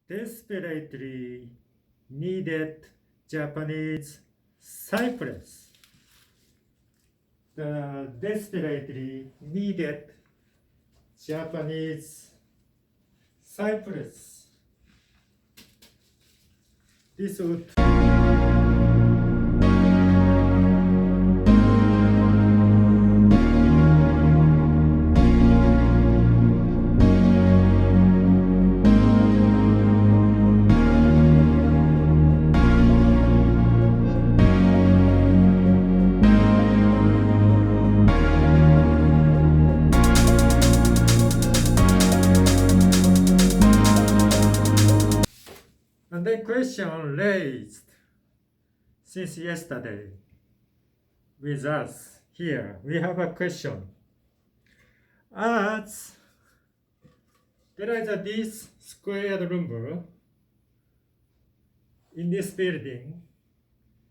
desperately needed Japanese cypress. The desperately needed Japanese cypress. This would And then question raised since yesterday with us here. We have a question. As there is this squared room in this building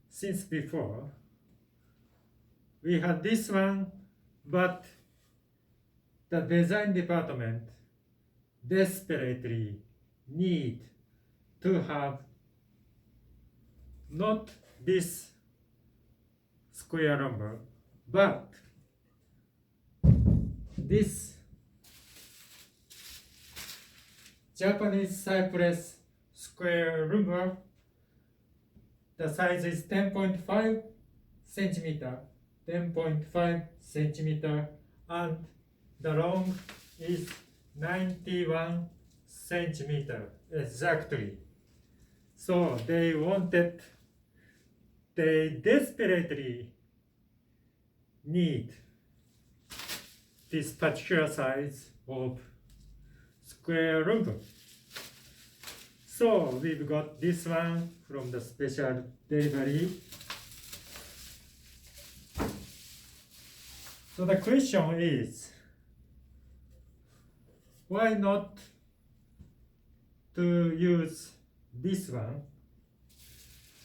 since before. We had this one, but the design department desperately need to have not this square number, but this Japanese cypress square number. The size is 10.5 centimeter, 10.5 centimeter, and the long is 91 centimeter exactly. So they desperately need this particular size of square room. So we've got this one from the special delivery. So the question is, why not to use this one,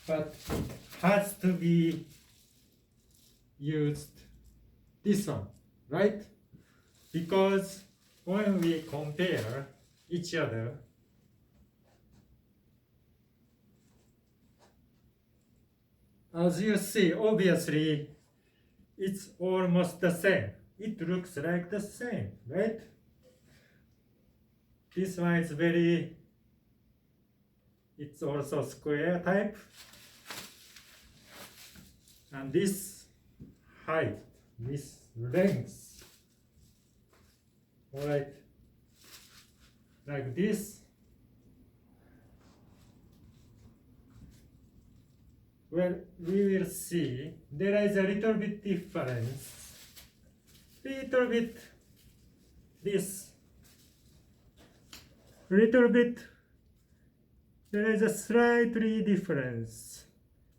but it has to be used this one, right? Because when we compare each other, as you see, obviously it's almost the same. It looks like the same, right? This one is it's also square type. And this height, this length, alright, like this. Well, we will see there is a little bit difference. Little bit there is a slightly difference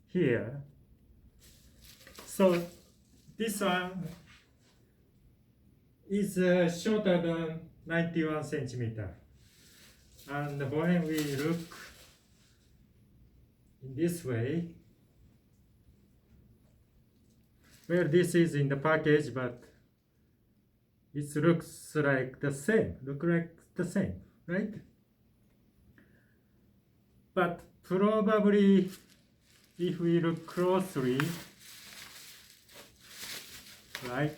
here. So this one is shorter than 91 centimeter. And when we look in this way, well, this is in the package, but it looks like the same. Right? But probably, if we look closely, right?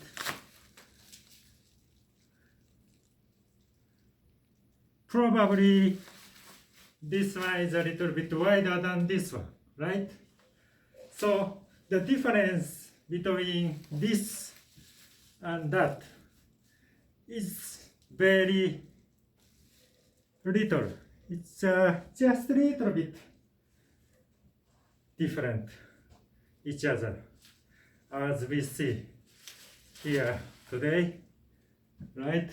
Probably this one is a little bit wider than this one, right? So the difference between this and that is very little. It's just a little bit different each other, as we see here today, right?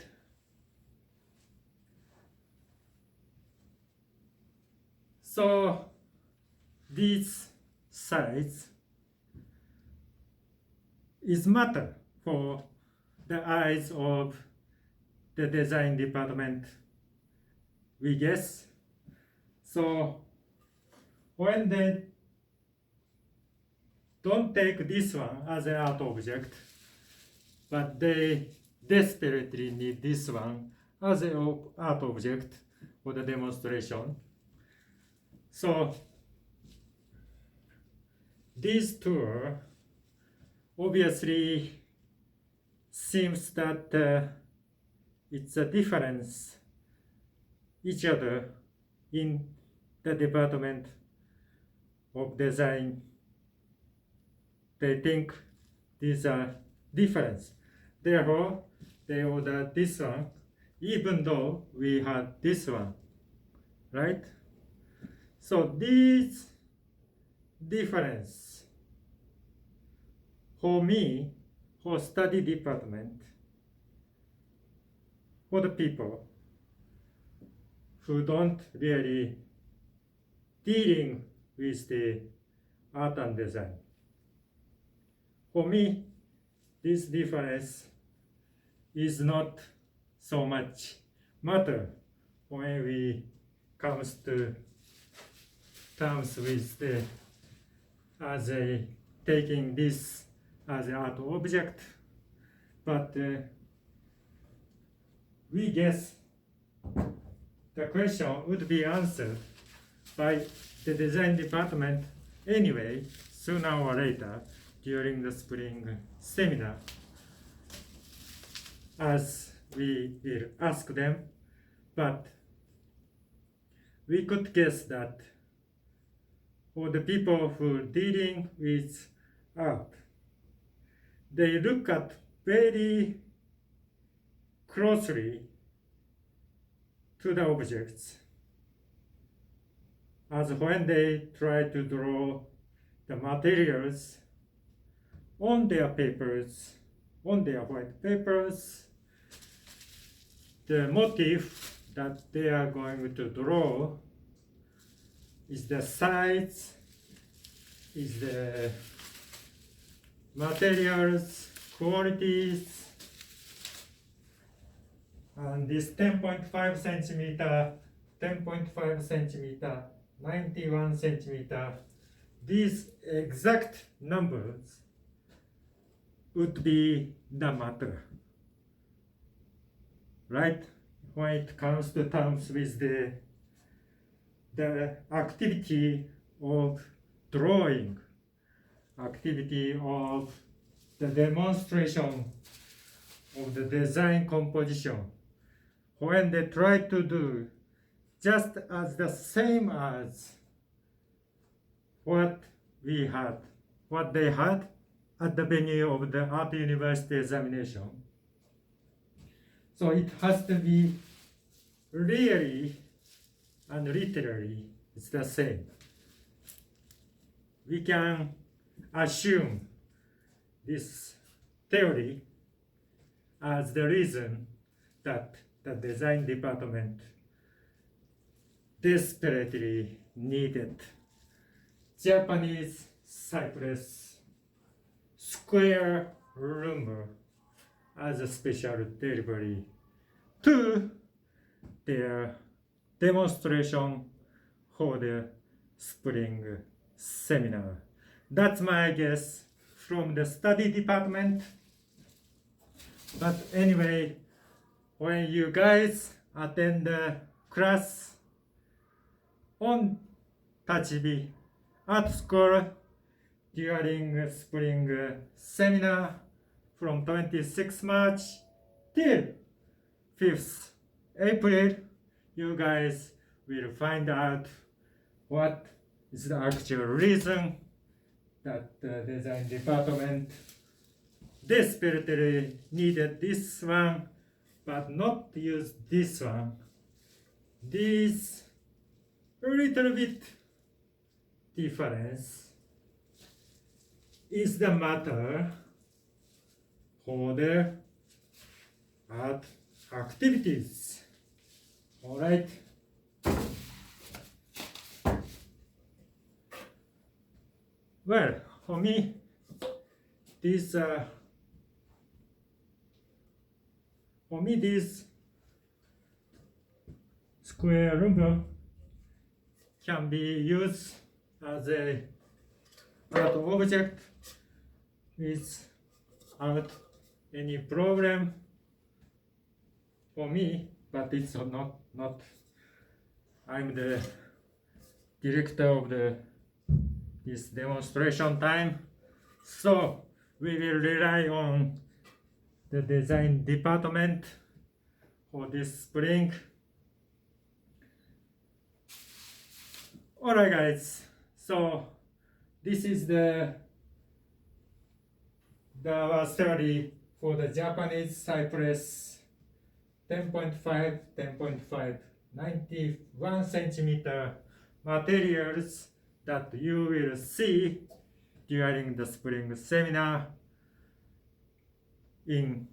So this size is matter for the eyes of the design department, we guess. So when they don't take this one as an art object, but they desperately need this one as an art object for the demonstration, So this tour obviously seems that it's a difference each other in the department of design. They think these are difference. Therefore, they ordered this one, even though we had this one, right? So these difference for me, for study department, for the people who don't really dealing with the art and design. For me, this difference is not so much matter when we comes to terms with the as a taking this as an art object, but we guess the question would be answered by the design department anyway, sooner or later during the spring seminar, as we will ask them. But we could guess that for the people who are dealing with art, they look at very closely to the objects, as when they try to draw the materials on their papers, on their white papers, the motif that they are going to draw is the size, is the materials, qualities, and this 10.5 centimeter, 10.5 centimeter, 91 centimeter, these exact numbers would be the matter, right? When it comes to terms with the activity of drawing, activity of the demonstration of the design composition, when they try to do just as the same as what we had, what they had at the venue of the Art University examination. So it has to be really and literally it's the same. We can assume this theory as the reason that the design department desperately needed Japanese cypress square room as a special delivery to their demonstration for the spring seminar. That's my guess from the study department. But anyway, when you guys attend the class on Tachibi Art School during spring seminar from 26 March till 5th April, you guys will find out what is the actual reason that the design department desperately needed this one but not use this one. This a little bit difference is the matter for the art activities. All right. Well, for me, this square room can be used as a art object without any problem for me, but it's not I'm the director of this demonstration time. So we will rely on the design department for this spring. Alright guys, so this is our study for the Japanese cypress 10.5, 10.5, 91 centimeter materials that you will see during the spring seminar in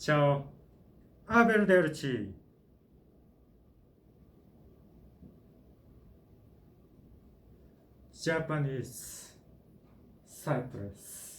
Ciao, arrivederci. Japanese cypress.